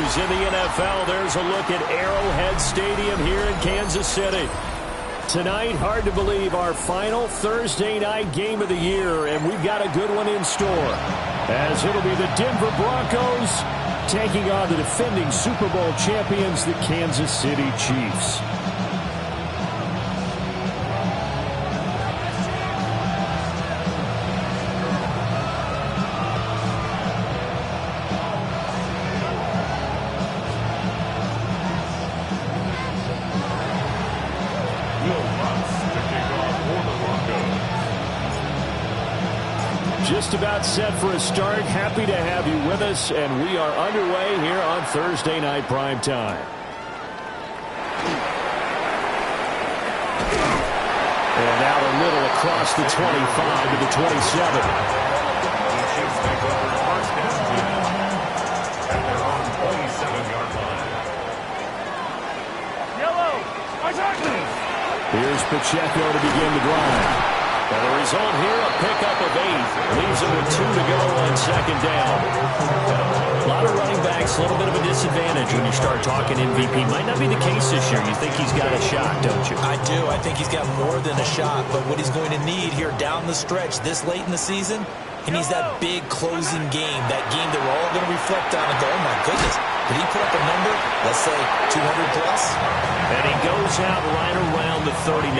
Thursdays in the NFL, there's a look at Arrowhead Stadium here in Kansas City. Tonight, hard to believe, our final Thursday night game of the year, and we've got a good one in store, as it'll be the Denver Broncos taking on the defending Super Bowl champions, the Kansas City Chiefs. Just about set for a start. Happy to have you with us, and we are underway here on Thursday Night Prime Time. And out a little across the 25 to the 27. Here's Pacheco to begin the drive. And the result here, a pickup of 8. Leaves him with 2 to go on second down. A lot of running backs, a little bit of a disadvantage when you start talking MVP. Might not be the case this year. You think he's got a shot, don't you? I do. I think he's got more than a shot. But what he's going to need here down the stretch this late in the season, he needs that big closing game. That game that we're all going to reflect on and go, oh, my goodness. Did he put up a number, let's say, 200 plus? And he goes out right around the 39.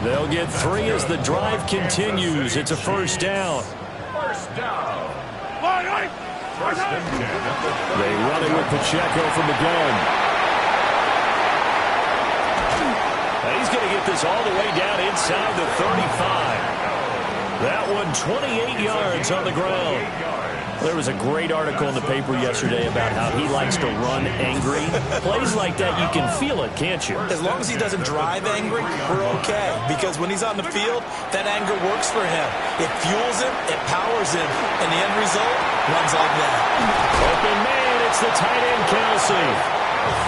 They'll get 3 as the drive continues. It's a first down. First down. They run it with Pacheco from the gun. And he's going to get this all the way down inside the 35. That one 28 yards on the ground. There was a great article in the paper yesterday about how he likes to run angry. Plays like that, you can feel it, can't you? As long as he doesn't drive angry, we're okay. Because when he's on the field, that anger works for him. It fuels him, it powers him, and the end result runs like that. Open man, it's the tight end, Kelsey.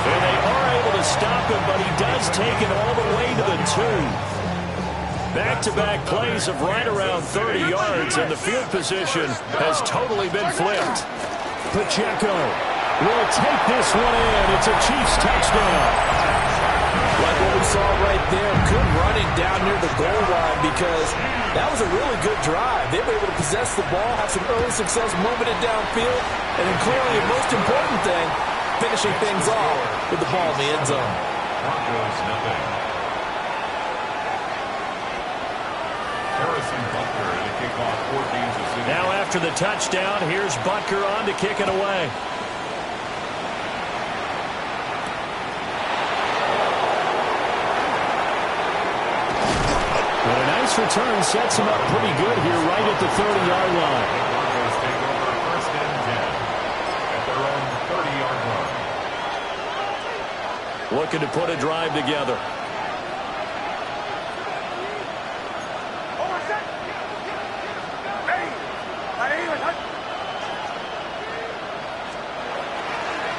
And they are able to stop him, but he does take it all the way to the 2. Back-to-back plays of right around 30 yards, and the field position has totally been flipped. Pacheco will take this one in. It's a Chiefs touchdown. Like what we saw right there, good running down near the goal line, because that was a really good drive. They were able to possess the ball, have some early success moving it downfield, and then clearly the most important thing, finishing things off with the ball in the end zone. Broncos nothing. Now after the touchdown, here's Butker on to kick it away. But a nice return sets him up pretty good here right at the 30-yard line. Broncos take over first and 10 at their own 30-yard line. Looking to put a drive together.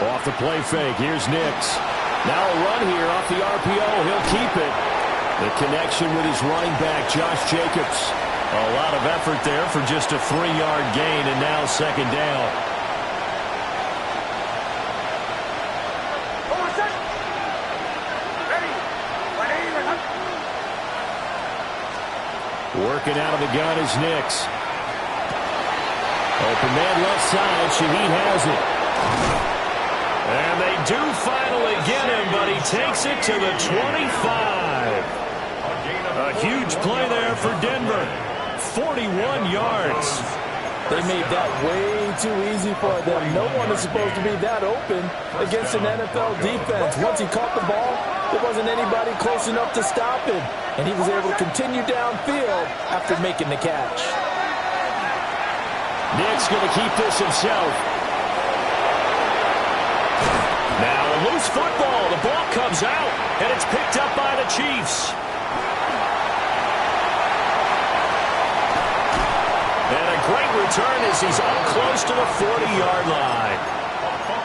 Off the play fake, here's Nix. Now a run here off the RPO, he'll keep it. The connection with his running back, Josh Jacobs. A lot of effort there for just a 3-yard gain, and now second down. Working out of the gun is Nix. Open man left side, Shaheed has it. And they do finally get him, but he takes it to the 25. A huge play there for Denver. 41 yards. They made that way too easy for them. No one is supposed to be that open against an NFL defense. Once he caught the ball, there wasn't anybody close enough to stop him. And he was able to continue downfield after making the catch. Nick's going to keep this himself. Now a loose football. The ball comes out, and it's picked up by the Chiefs. And a great return as he's up close to the 40-yard line.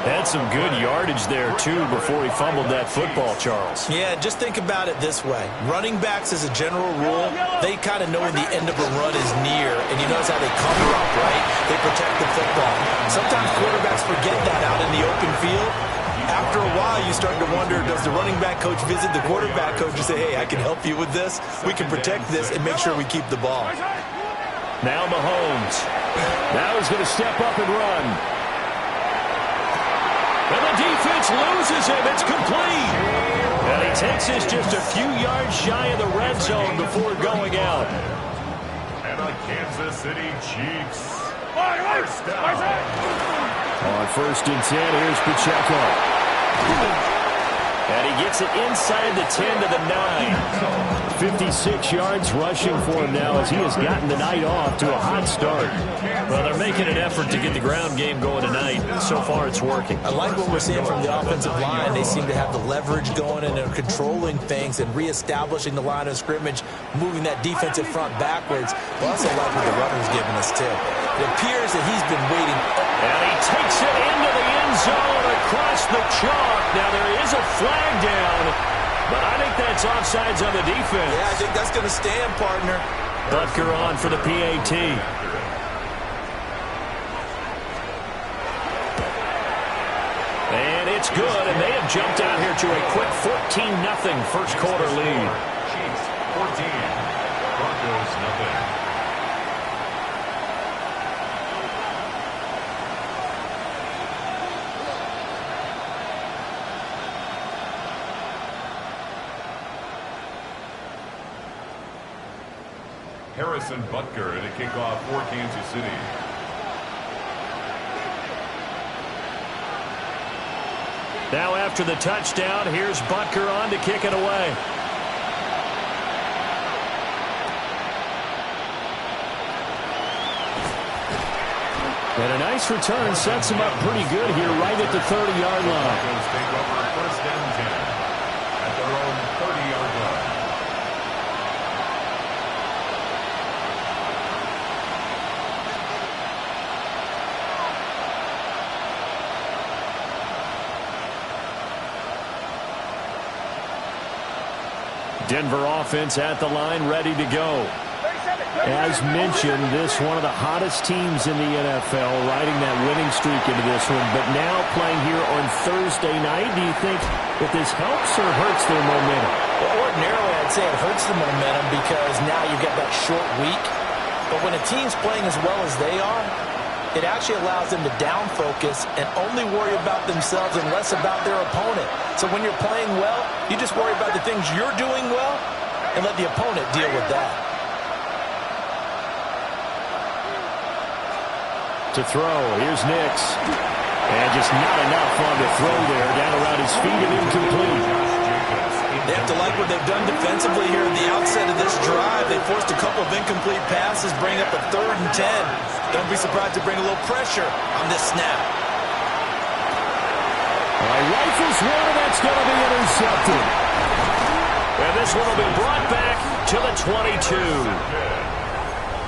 Had some good yardage there, too, before he fumbled that football, Charles. Yeah, just think about it this way. Running backs, as a general rule, they kind of know when the end of a run is near, and you notice how they cover up, right? They protect the football. Sometimes quarterbacks forget that out in the open field. After a while, you start to wonder, does the running back coach visit the quarterback coach and say, hey, I can help you with this? We can protect this and make sure we keep the ball. Now Mahomes. Now he's going to step up and run. And the defense loses him. It's complete. And he takes this just a few yards shy of the red zone before going out. And the Kansas City Chiefs. First down. On 1st and 10, here's Pacheco. And he gets it inside the 10 to the 9. 56 yards rushing for him now as he has gotten the night off to a hot start. Well, they're making an effort to get the ground game going tonight. So far, it's working. I like what we're seeing from the offensive line. They seem to have the leverage going, and they're controlling things and reestablishing the line of scrimmage, moving that defensive front backwards. But I also like what the runner's giving us, too. It appears that he's been waiting. And he takes it into the end zone across the chalk. Now, there is a flag down, but I think that's offsides on the defense. Yeah, I think that's going to stand, partner. Butker on for the PAT. And it's good, and they have jumped out here to a quick 14-0 first quarter lead. Chiefs 14. Broncos nothing. Harrison Butker to kick off for Kansas City. Now after the touchdown, here's Butker on to kick it away. And a nice return sets him up pretty good here right at the 30-yard line. Broncos take over 1st and 10 at their own 30-yard line. Denver offense at the line, ready to go. As mentioned, this one of the hottest teams in the NFL, riding that winning streak into this one. But now playing here on Thursday night, do you think that this helps or hurts their momentum? Well, ordinarily, I'd say it hurts the momentum because now you get that short week. But when a team's playing as well as they are, it actually allows them to down focus and only worry about themselves and less about their opponent. So when you're playing well, you just worry about the things you're doing well and let the opponent deal with that. To throw, here's Nix. And just not enough on the throw there, down around his feet and incomplete. They have to like what they've done defensively here at the outset of this drive. They forced a couple of incomplete passes, bring up a 3rd and 10. Don't be surprised to bring a little pressure on this snap. Rifles one, and that's going to be intercepted. And this one will be brought back to the 22.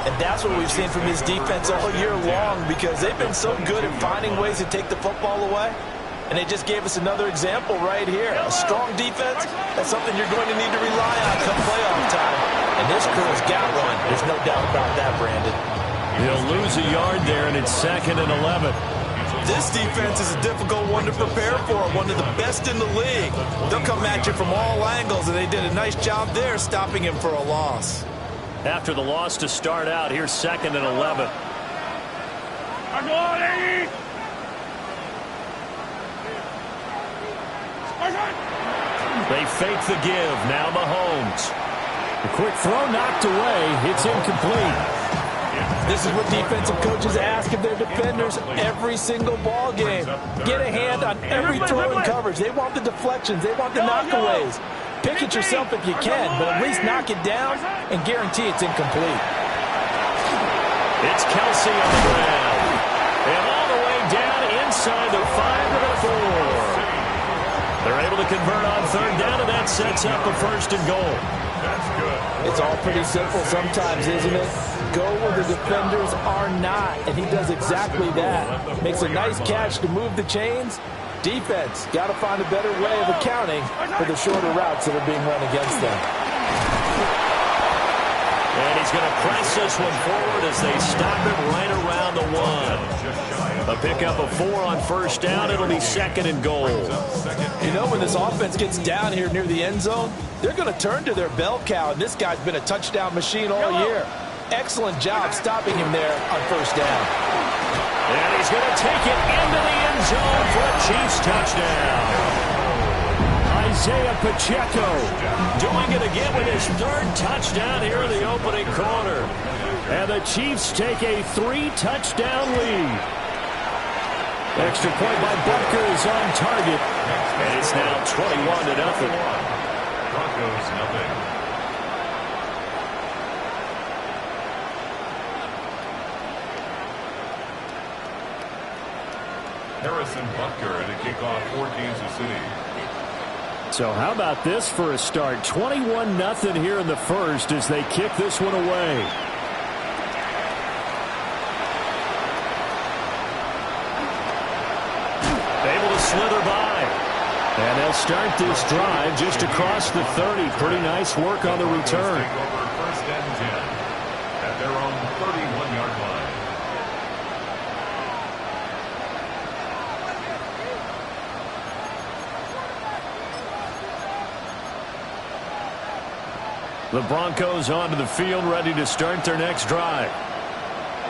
And that's what we've seen from his defense all year long because they've been so good at finding ways to take the football away. And they just gave us another example right here. A strong defense, that's something you're going to need to rely on come playoff time. And this crew's got one. There's no doubt about that, Brandon. He'll lose a yard there, and it's 2nd and 11. This defense is a difficult one to prepare for, one of the best in the league. They'll come at you from all angles, and they did a nice job there stopping him for a loss. After the loss to start out, here's 2nd and 11. They fake the give. Now Mahomes. The quick throw knocked away. It's incomplete. This is what defensive coaches ask of their defenders every single ball game. Get a hand on every throw in coverage. They want the deflections. They want the knockaways. Pick it yourself if you can, but at least knock it down and guarantee it's incomplete. It's Kelsey on the ground. And all the way down inside the 5 to the 4. They're able to convert on third down, and that sets up a first and goal. That's good. It's all pretty simple sometimes, isn't it? Go where the defenders are not, and he does exactly that. Makes a nice catch to move the chains. Defense, got to find a better way of accounting for the shorter routes that are being run against them. And he's going to press this one forward as they stop it right around the 1. A pickup of 4 on first down. It'll be second and goal. You know, when this offense gets down here near the end zone, they're going to turn to their bell cow, and this guy's been a touchdown machine all year. Excellent job stopping him there on first down. And he's going to take it into the end zone for a Chiefs touchdown. Isaiah Pacheco doing it again with his 3rd touchdown here in the opening quarter. And the Chiefs take a 3-touchdown lead. Extra point by Butker is on target. And it's now 21-0. Broncos nothing. Harrison Butker to kick off for Kansas City. So how about this for a start? 21-0 here in the first as they kick this one away. Able to slither by. And they'll start this drive just across the 30. Pretty nice work on the return. Take over first and 10 at their own 31-yard line. The Broncos onto the field, ready to start their next drive.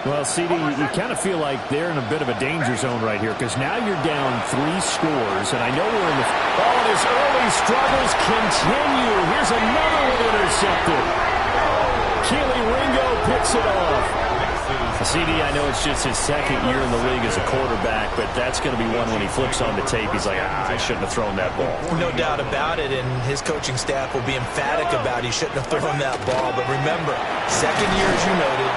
Well, CD, you kind of feel like they're in a bit of a danger zone right here because now you're down 3 scores, and I know we're in the... Oh, and his early struggles continue. Here's another one intercepted. Keely Ringo picks it off. CD, I know it's just his 2nd year in the league as a quarterback, but that's going to be one when he flips on the tape. He's like, I shouldn't have thrown that ball. No doubt about it, and his coaching staff will be emphatic about he shouldn't have thrown that ball. But remember, 2nd year, as you noted,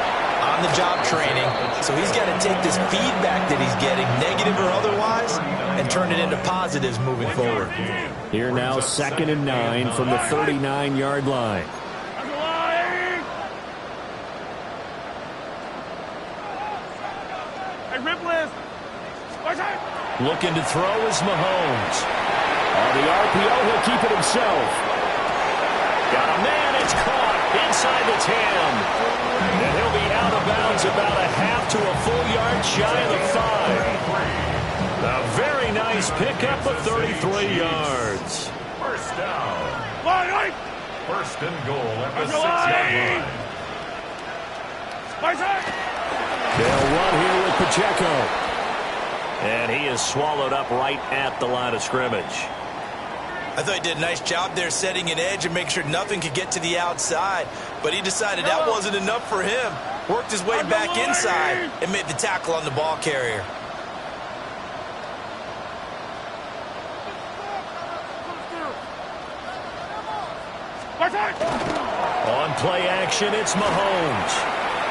on-the-job training, so he's got to take this feedback that he's getting, negative or otherwise, and turn it into positives moving forward. Here now, 2nd and 9 from the 39-yard line. Looking to throw is Mahomes. On the RPO, he'll keep it himself. Got a man, it's caught inside the 10. And he'll be out of bounds about a half to a full yard shy of the 5. A very nice pickup of 33 yards. First down. First and goal at the 6-yard line. They'll run here with Pacheco. And he is swallowed up right at the line of scrimmage. I thought he did a nice job there setting an edge and make sure nothing could get to the outside. But he decided that wasn't enough for him. Worked his way back inside and made the tackle on the ball carrier. On play action, it's Mahomes.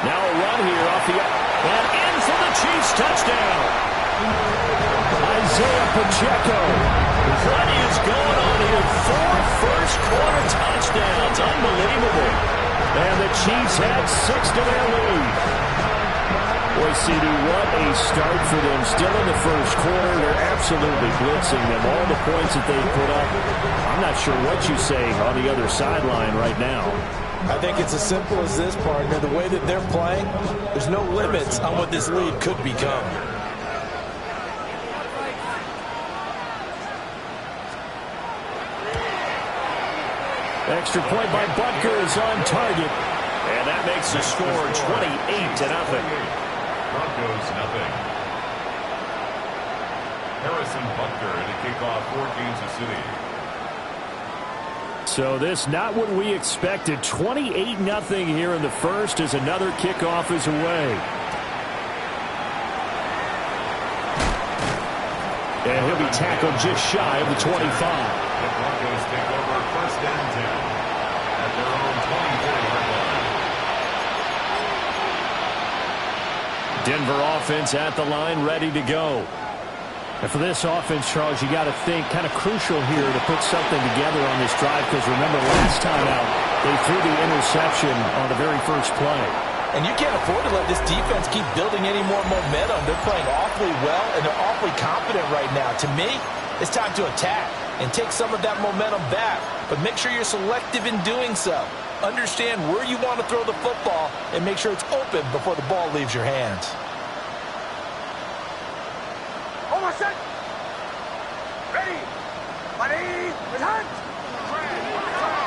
Now a run here off the... And in for the Chiefs touchdown. Isaiah Pacheco. What is going on here? 4 first-quarter touchdowns. Unbelievable. And the Chiefs had 6 to their lead. Boy, CD, what a start for them. Still in the first quarter. They're absolutely blitzing them. All the points that they put up. I'm not sure what you say on the other sideline right now. I think it's as simple as this, partner. The way that they're playing, there's no limits on what this lead could become. Extra point by Butker is on target. And that makes the score 28-0. Broncos nothing. Harrison Butker to kick off for Kansas City. So this not what we expected. 28-0 here in the first as another kickoff is away. And he'll be tackled just shy of the 25. The Broncos take over first and 10 at their own 24-yard line. Denver offense at the line, ready to go. And for this offense, Charles, you got to think kind of crucial here to put something together on this drive, because remember last time out, they threw the interception on the very first play. And you can't afford to let this defense keep building any more momentum. They're playing awfully well, and they're awfully confident right now. To me, it's time to attack and take some of that momentum back. But make sure you're selective in doing so. Understand where you want to throw the football and make sure it's open before the ball leaves your hands. Almost set. Ready. Money. Return.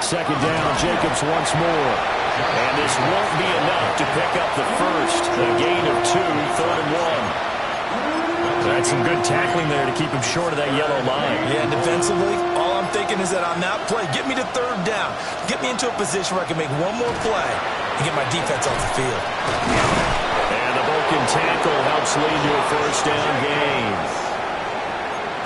Second down, Jacobs once more. And this won't be enough to pick up the first. A gain of 2, 3rd and 1. That's some good tackling there to keep him short of that yellow line. Yeah, defensively, all I'm thinking is that on that play, get me to 3rd down. Get me into a position where I can make one more play and get my defense off the field. And the broken tackle helps lead to a first down gain.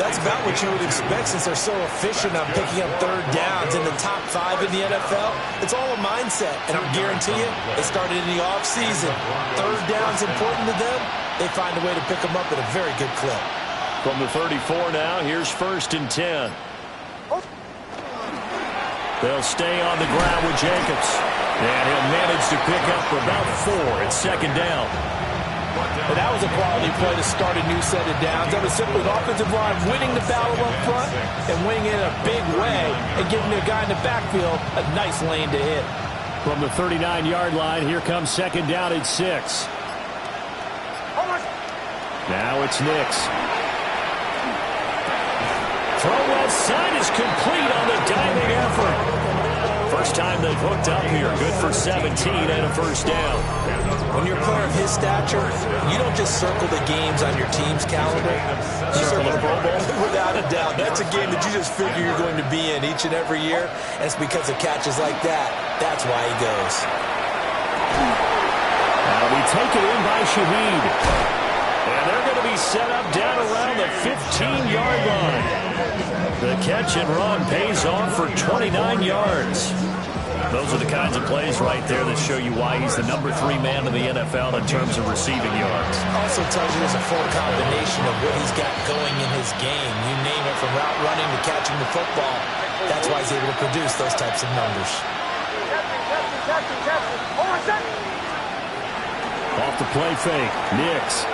That's about what you would expect since they're so efficient on picking up 3rd downs in the top 5 in the NFL. It's all a mindset, and I guarantee you, it started in the offseason. 3rd down's important to them. They find a way to pick them up at a very good clip. From the 34 now, here's 1st and 10. They'll stay on the ground with Jacobs. And he'll manage to pick up about 4 at 2nd down. And that was a quality play to start a new set of downs. That was simply the offensive line winning the battle up front and winning it in a big way and giving their guy in the backfield a nice lane to hit. From the 39-yard line, here comes 2nd down at 6. Now it's Nix. Throw left side is complete on the diving effort. First time they've hooked up here. Good for 17 and a first down. When you're a player of his stature, you don't just circle the games on your team's calendar. You circle the Pro Bowl. Without a doubt. That's a game that you just figure you're going to be in each and every year. And it's because of catches like that. That's why he goes. Now we take it in by Shaheed. And they're going to be set up down around the 15-yard line. The catch and run pays off for 29 yards. Those are the kinds of plays right there that show you why he's the number 3 man in the NFL in terms of receiving yards. Also tells you there's a full combination of what he's got going in his game. You name it, from route running to catching the football. That's why he's able to produce those types of numbers. Off the play fake, Nix.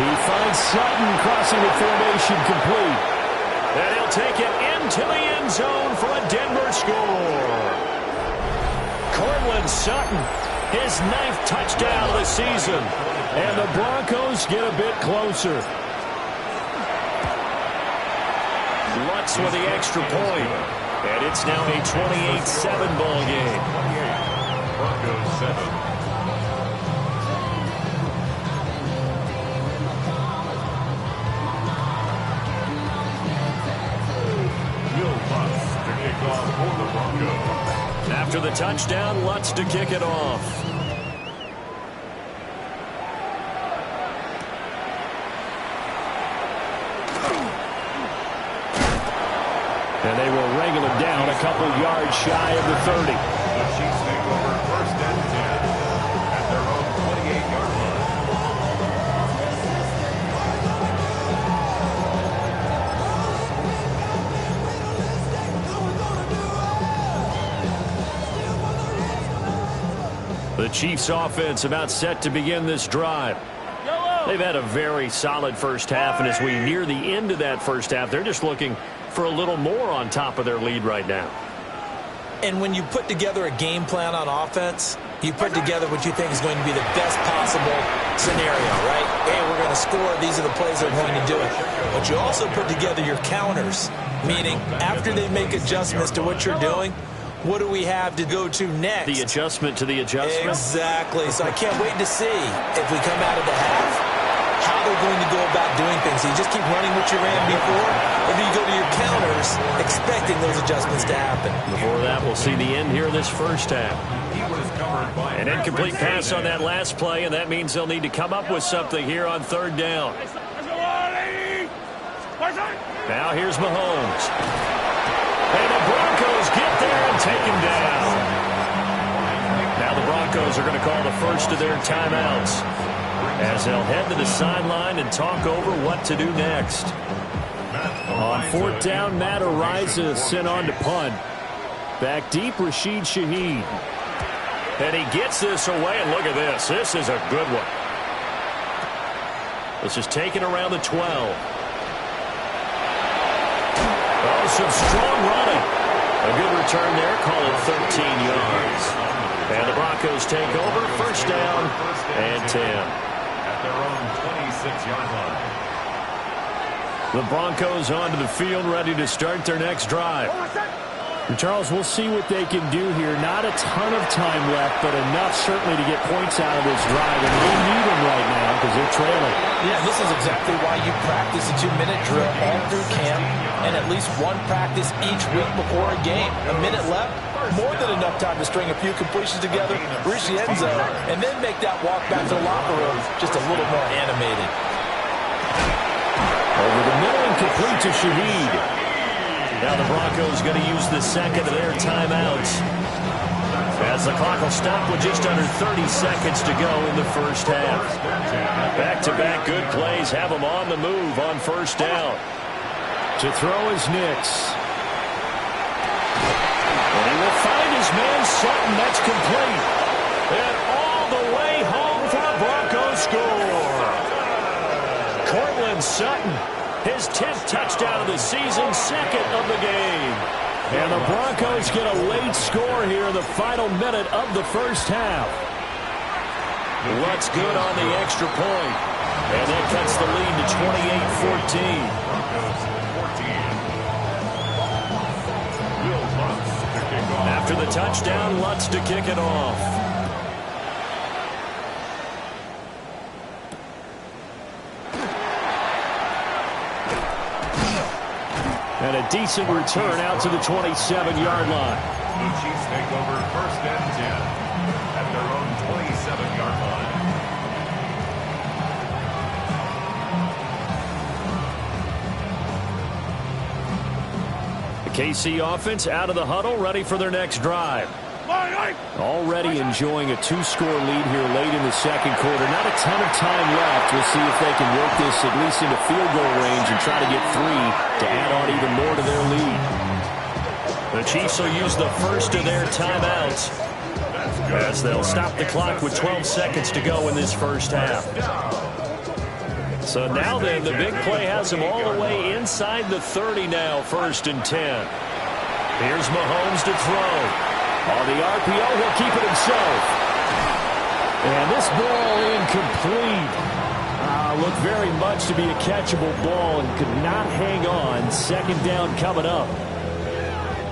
He finds Sutton crossing the formation complete. And he'll take it into the end zone for a Denver score. Cortland Sutton, his 9th touchdown of the season. And the Broncos get a bit closer. Lutz with the extra point. And it's now a 28-7 ball game. Broncos 7. After the touchdown, Lutz to kick it off. And they will wrangle it down a couple yards shy of the 30. The Chiefs take over 1st and 10 at their own 28-yard line. The Chiefs offense about set to begin this drive. They've had a very solid first half, and as we near the end of that first half, they're just looking for a little more on top of their lead right now. And when you put together a game plan on offense, you put together what you think is going to be the best possible scenario, right? Hey, we're going to score. These are the plays that are going to do it. But you also put together your counters, meaning after they make adjustments to what you're doing, what do we have to go to next? The adjustment to the adjustment? Exactly. So I can't wait to see if we come out of the half, how they're going to go about doing things. Do you just keep running what you ran before, or do you go to your counters expecting those adjustments to happen? Before that, we'll see the end here of this first half. An incomplete pass on that last play, and that means they'll need to come up with something here on 3rd down. Now here's Mahomes. And the Broncos get there and take him down. Now the Broncos are going to call the first of their timeouts. as they'll head to the sideline and talk over what to do next. On fourth down, Matt Araiza sent on to punt. Back deep, Rashid Shaheed. And he gets this away, and look at this. This is a good one. This is taken around the 12. Oh, some strong running. A good return there, call it 13 yards. And the Broncos take over, first down and 10. At their own 26-yard line. The Broncos onto the field, ready to start their next drive. And Charles, we'll see what they can do here. Not a ton of time left, but enough certainly to get points out of this drive. And they need them right now because they're trailing. Yeah, this is exactly why you practice a 2-minute drill all through camp and at least one practice each week before a game. A minute left, more than enough time to string a few completions together, reach the end zone, and then make that walk back to the locker room just a little more animated. Over the middle and complete to Shaheed. Now the Broncos going to use the second of their timeouts, as the clock will stop with just under 30 seconds to go in the first half. Back-to-back good plays have them on the move on first down. To throw is Nix. And he will find his man Sutton. That's complete. And all the way home for a Broncos score. Courtland Sutton. His 10th touchdown of the season, second of the game. And the Broncos get a late score here in the final minute of the first half. Lutz good on the extra point. And that cuts the lead to 28-14. After the touchdown, Lutz to kick it off. And a decent return out to the 27-yard line. The Chiefs take over first and 10 at their own 27-yard line. The KC offense out of the huddle, ready for their next drive. Already enjoying a 2-score lead here late in the second quarter. Not a ton of time left. We'll see if they can work this at least into field goal range and try to get 3 to add on even more to their lead. The Chiefs will use the first of their timeouts as they'll stop the clock with 12 seconds to go in this first half. So now then, the big play has them all the way inside the 30 now, first and 10. Here's Mahomes to throw. On the RPO, he'll keep it himself. And this ball incomplete. Looked very much to be a catchable ball and could not hang on. Second down coming up.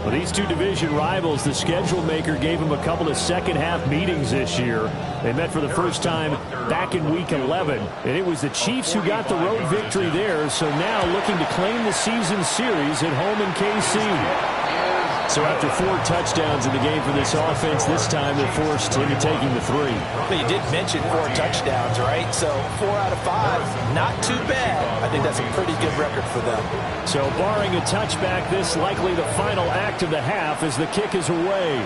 Well, these two division rivals, the schedule maker gave them a couple of second-half meetings this year. They met for the first time back in Week 11, and it was the Chiefs who got the road victory there, so now looking to claim the season series at home in KC. So after 4 touchdowns in the game for this offense, this time they're forced into taking the 3. Well, you did mention 4 touchdowns, right? So 4 out of 5, not too bad. I think that's a pretty good record for them. So barring a touchback, this likely the final act of the half as the kick is away.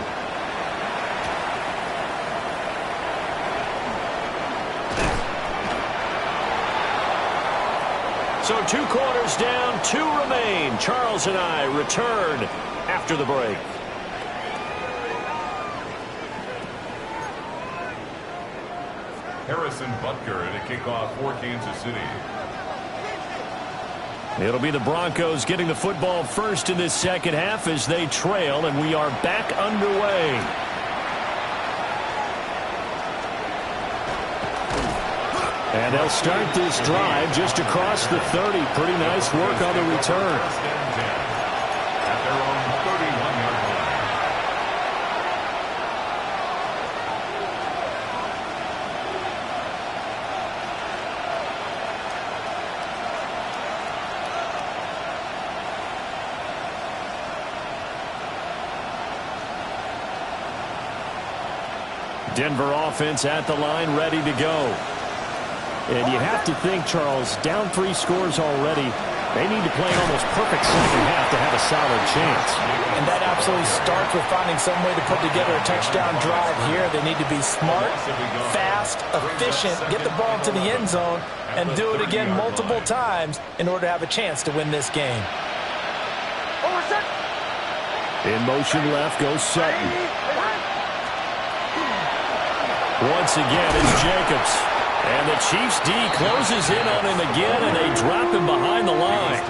So 2 quarters down, 2 remain. Charles and I return after the break. Harrison Butker to kick off for Kansas City. It'll be the Broncos getting the football first in this second half as they trail, and we are back underway. And they'll start this drive just across the 30. Pretty nice work on the return. At their own 31-yard line. Denver offense at the line, ready to go. And you have to think, Charles, down 3 scores already. They need to play an almost perfect second half to have a solid chance. And that absolutely starts with finding some way to put together a touchdown drive here. They need to be smart, fast, efficient, get the ball to the end zone, and do it again multiple times in order to have a chance to win this game. In motion left goes Sutton. Once again, it's Jacobs. And the Chiefs' D closes in on him again, and they drop him behind the line.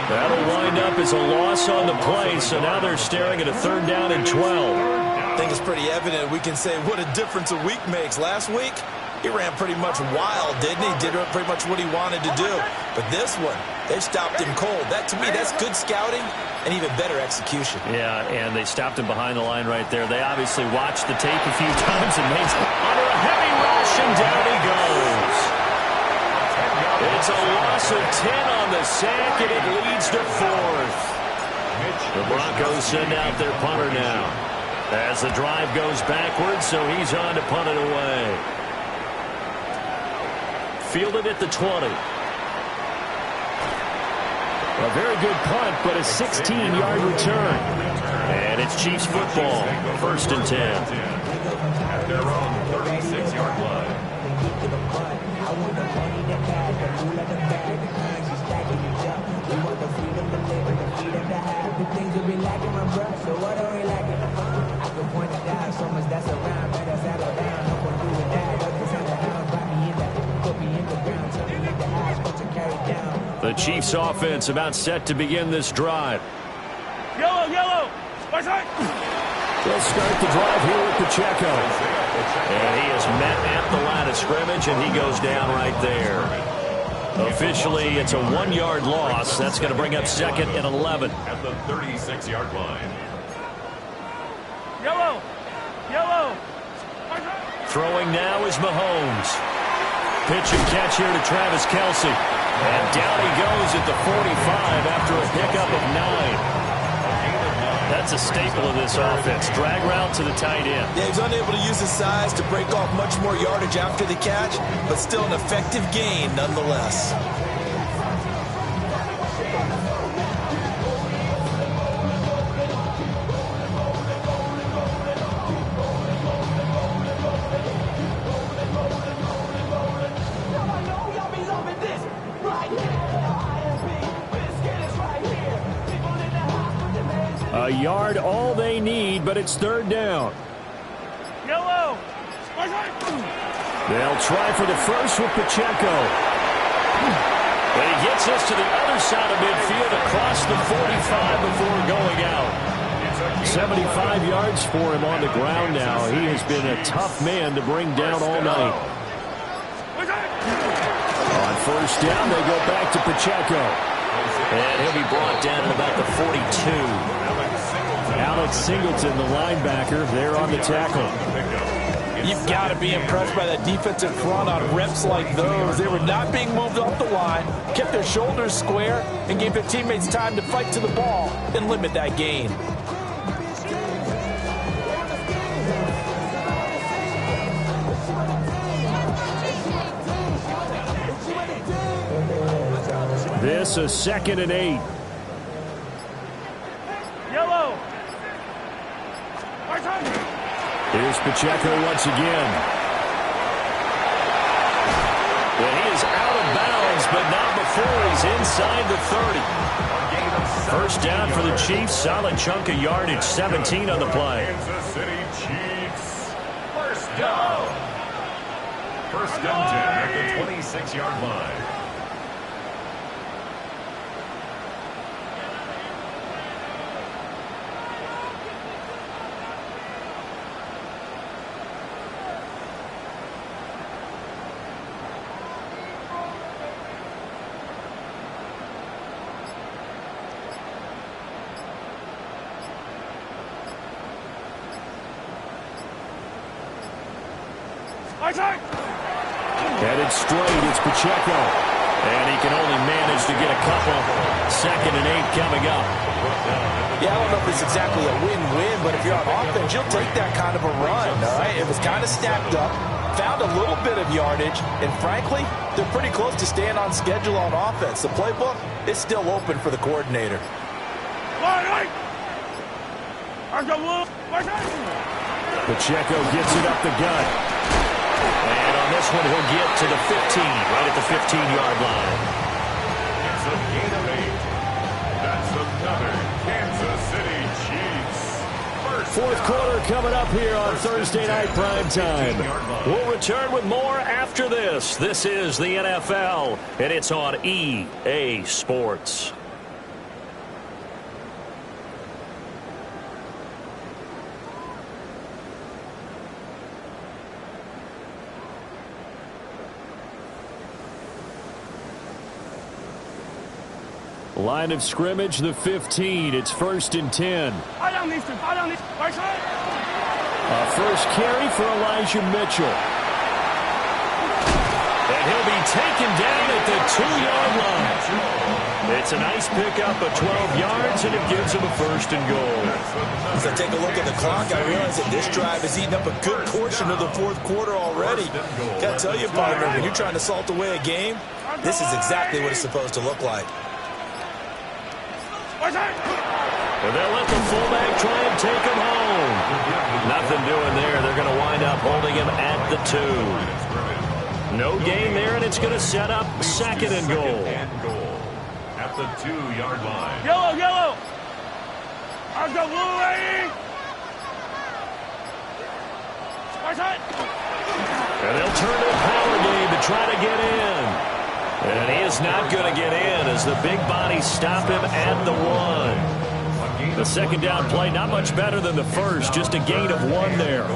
That'll wind up as a loss on the play, so now they're staring at a 3rd down and 12. I think it's pretty evident. We can say what a difference a week makes. Last week, he ran pretty much wild, didn't he? Did pretty much what he wanted to do. But this one, they stopped him cold. That, to me, that's good scouting and even better execution. Yeah, and they stopped him behind the line right there. They obviously watched the tape a few times and made under a heavy rush, and down he goes. It's a loss of 10 on the sack, and it leads to 4th. The Broncos send out their punter now as the drive goes backwards, so he's on to punt it away. Fielded at the 20. A very good punt, but a 16-yard return. And it's Chiefs football, 1st and 10. At their own 36-yard line. The Chiefs offense about set to begin this drive. Yellow! My side! They'll start the drive here with Pacheco. And he is met at the line of scrimmage, and he goes down right there. Officially, it's a 1-yard loss. That's going to bring up 2nd and 11. At the 36-yard line. Yellow! Throwing now is Mahomes. Pitch and catch here to Travis Kelce. And down he goes at the 45 after a pickup of 9. That's a staple of this offense. Drag route to the tight end. Yeah, he's unable to use his size to break off much more yardage after the catch, but still an effective gain nonetheless. A yard all they need, but it's 3rd down. Yellow! They'll try for the first with Pacheco. But he gets us to the other side of midfield across the 45 before going out. 75 yards for him on the ground now. He has been a tough man to bring down all night. On 1st down, they go back to Pacheco. And he'll be brought down at about the 42. Alex Singleton, the linebacker, there on the tackle. You've got to be impressed by that defensive front on reps like those. They were not being moved off the line, kept their shoulders square, and gave their teammates time to fight to the ball and limit that gain. This is 2nd and 8. Yellow! Here's Pacheco once again. Well, he is out of bounds, but not before he's inside the 30. 1st down for the Chiefs. Solid chunk of yardage. 17 on the play. Kansas City Chiefs. 1st down. 1st down 10 at the 26-yard line. Headed straight, it's Pacheco. And he can only manage to get a couple. 2nd and 8 coming up. Yeah, I don't know if it's exactly a win-win, but if you're on offense, you'll take that kind of a run, all right? It was kind of stacked up, found a little bit of yardage, and frankly, they're pretty close to staying on schedule on offense. The playbook is still open for the coordinator. Pacheco gets it up the gut. And on this one, he'll get to the 15, right at the 15-yard line. It's a gain of 8. That's another Kansas City Chiefs. Fourth quarter coming up here on Thursday Night Primetime. We'll return with more after this. This is the NFL, and it's on EA Sports. Line of scrimmage, the 15. It's 1st and 10. First carry for Elijah Mitchell. And he'll be taken down at the 2-yard line. It's a nice pickup of 12 yards, and it gives him a 1st and goal. As I take a look at the clock, I realize that this drive has eaten up a good portion of the fourth quarter already. Got to tell you, partner, when you're trying to salt away a game, this is exactly what it's supposed to look like. And they'll let the fullback try and take him home. Nothing doing there. They're going to wind up holding him at the 2. No gain there, and it's going to set up 2nd and goal. At the 2-yard line. Yellow. I've got blue lady. And they'll turn to a power game to try to get in. And he is not going to get in as the big bodies stop him at the 1. The 2nd down play, not much better than the first, just a gain of 1 there.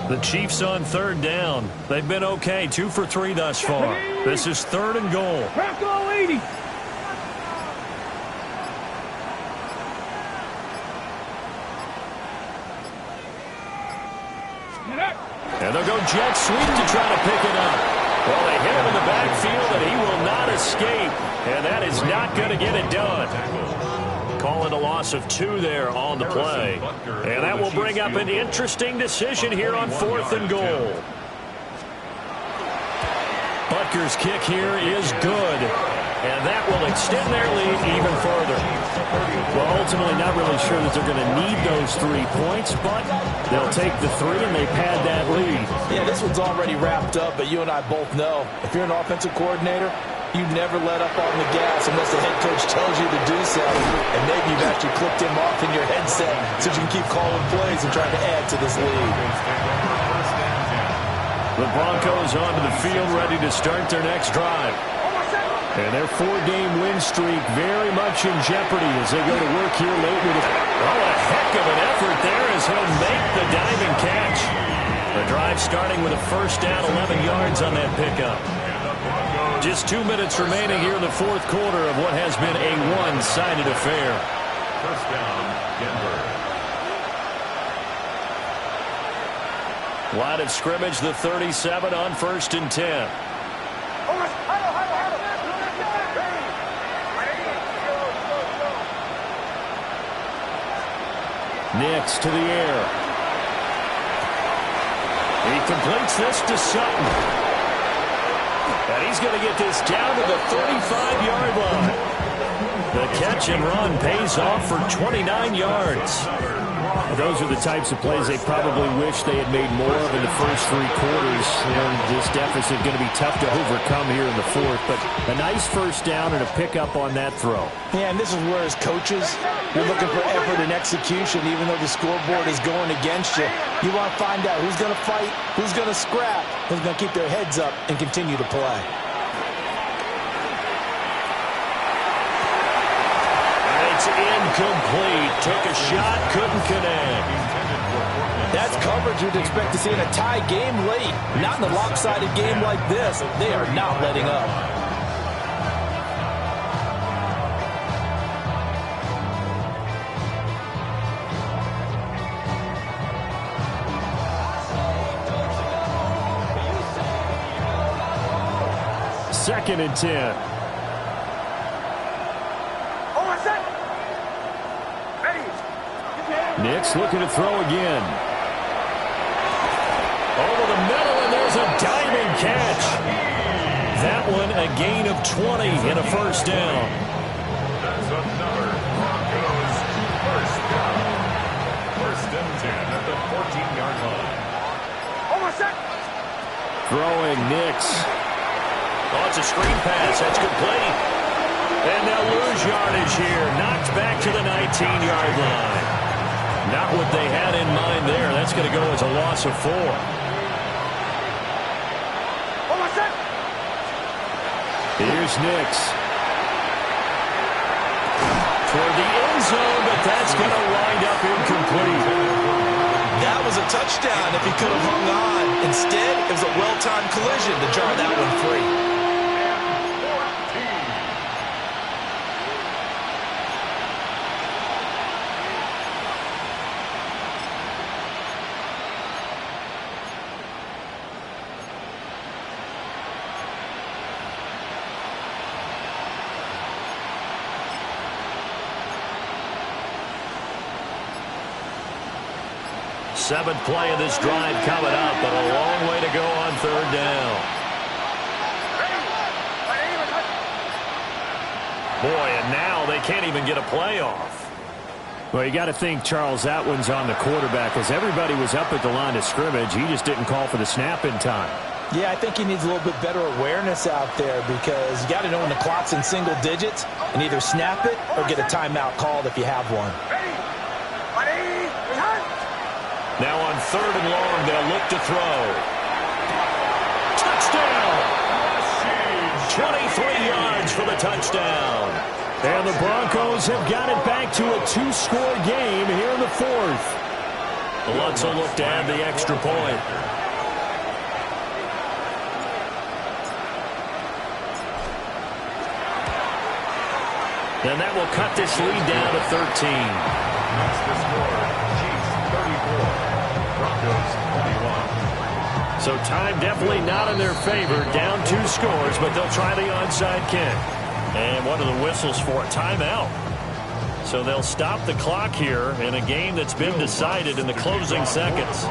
The Chiefs on 3rd down. They've been okay, 2 for 3 thus far. This is 3rd and goal. And they'll go jet sweep to try to pick it up. Well, they hit him in the backfield, and he will not escape. And that is not going to get it done. Calling a loss of 2 there on the play. And that will bring up an interesting decision here on 4th and goal. Butker's kick here is good. And that will extend their lead even further. Well, ultimately not really sure that they're going to need those 3 points, but they'll take the 3 and they pad that lead. Yeah, this one's already wrapped up, but you and I both know if you're an offensive coordinator, you never let up on the gas unless the head coach tells you to do so. And maybe you've actually clicked him off in your headset so you can keep calling plays and trying to add to this lead. The Broncos onto the field ready to start their next drive. And their 4-game win streak very much in jeopardy as they go to work here late with a heck of an effort there as he'll make the diving catch. The drive starting with a 1st down, 11 yards on that pickup. Just 2 minutes remaining here in the 4th quarter of what has been a one-sided affair. 1st down, Denver. Line of scrimmage, the 37 on 1st and 10. Nix to the air. He completes this to Sutton. And he's going to get this down to the 35-yard line. The catch and run pays off for 29 yards. Those are the types of plays they probably wish they had made more of in the first 3 quarters. You know, this deficit going to be tough to overcome here in the 4th, but a nice 1st down and a pickup on that throw. Yeah, and this is where as coaches, you're looking for effort and execution, even though the scoreboard is going against you. You want to find out who's going to fight, who's going to scrap, who's going to keep their heads up and continue to play. It's incomplete. Took a shot, couldn't connect. That's coverage you'd expect to see in a tie game late. Not in a lopsided game like this. They are not letting up. Second and 10. Nix looking to throw again. Over the middle, and there's a diving catch. That one a gain of 20 and a first down. That's another Broncos first down. First and 10 at the 14-yard line. Throwing Nix. Oh, it's a screen pass. That's complete. And they'll lose yardage here. Knocked back to the 19-yard line. Not what they had in mind there. That's going to go as a loss of 4. Here's Nix. Toward the end zone, but that's going to wind up incomplete. That was a touchdown if he could have hung on. Instead, it was a well-timed collision to jar that one free. Seventh play of this drive coming up, but a long way to go on third down. Boy, and now they can't even get a play off. Well, you got to think, Charles, that one's on the quarterback, as everybody was up at the line of scrimmage. He just didn't call for the snap in time. Yeah, I think he needs a little bit better awareness out there, because you got to know when the clock's in single digits and either snap it or get a timeout called if you have one. Now on third and long, they'll look to throw. Touchdown! 23 yards for the touchdown. And the Broncos have got it back to a 2-score game here in the fourth. Lutz will look to add the extra point. And that will cut this lead down to 13. That's the score. Chiefs 34. Broncos 21. So time definitely not in their favor. Down 2 scores, but they'll try the onside kick. And what are the whistles for? Timeout. So they'll stop the clock here in a game that's been decided in the closing seconds.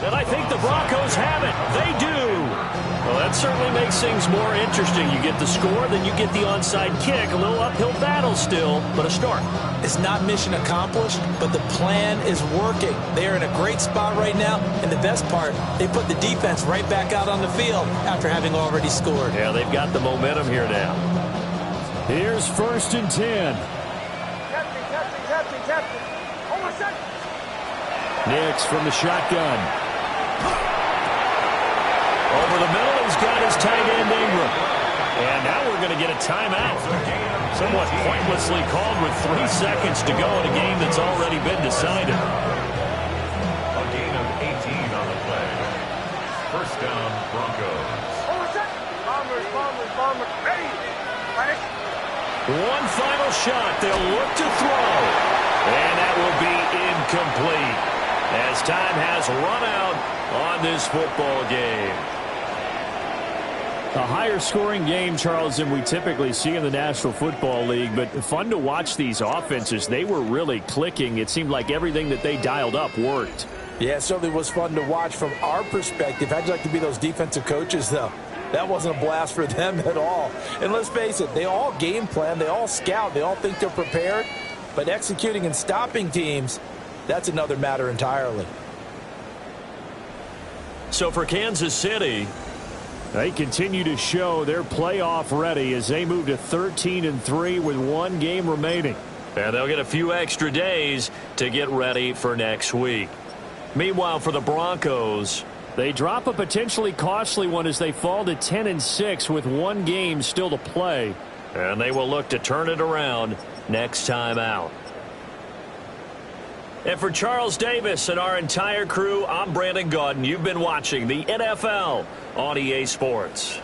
And I think the Broncos have it. They do. Well, that certainly makes things more interesting. You get the score, then you get the onside kick. A little uphill battle still, but a start. It's not mission accomplished, but the plan is working. They are in a great spot right now, and the best part, they put the defense right back out on the field after having already scored. Yeah, they've got the momentum here now. Here's first and 10. Nix from the shotgun. Over the middle, he's got his tight end Ingram. And now we're going to get a timeout. Somewhat pointlessly called with 3 seconds to go in a game that's already been decided. A gain of 18 on the play. First down, Broncos. One final shot. They'll look to throw. And that will be incomplete, as time has run out on this football game. A higher scoring game, Charles, than we typically see in the National Football League, but fun to watch these offenses. They were really clicking. It seemed like everything that they dialed up worked. Yeah, it certainly was fun to watch from our perspective. How'd you like to be those defensive coaches, though? That wasn't a blast for them at all. And let's face it, they all game plan, they all scout, they all think they're prepared, but executing and stopping teams, that's another matter entirely. So for Kansas City, they continue to show they're playoff ready as they move to 13-3 with 1 game remaining. And they'll get a few extra days to get ready for next week. Meanwhile, for the Broncos, they drop a potentially costly one as they fall to 10-6 with 1 game still to play. And they will look to turn it around next time out. And for Charles Davis and our entire crew, I'm Brandon Gaudin. You've been watching the NFL on EA Sports.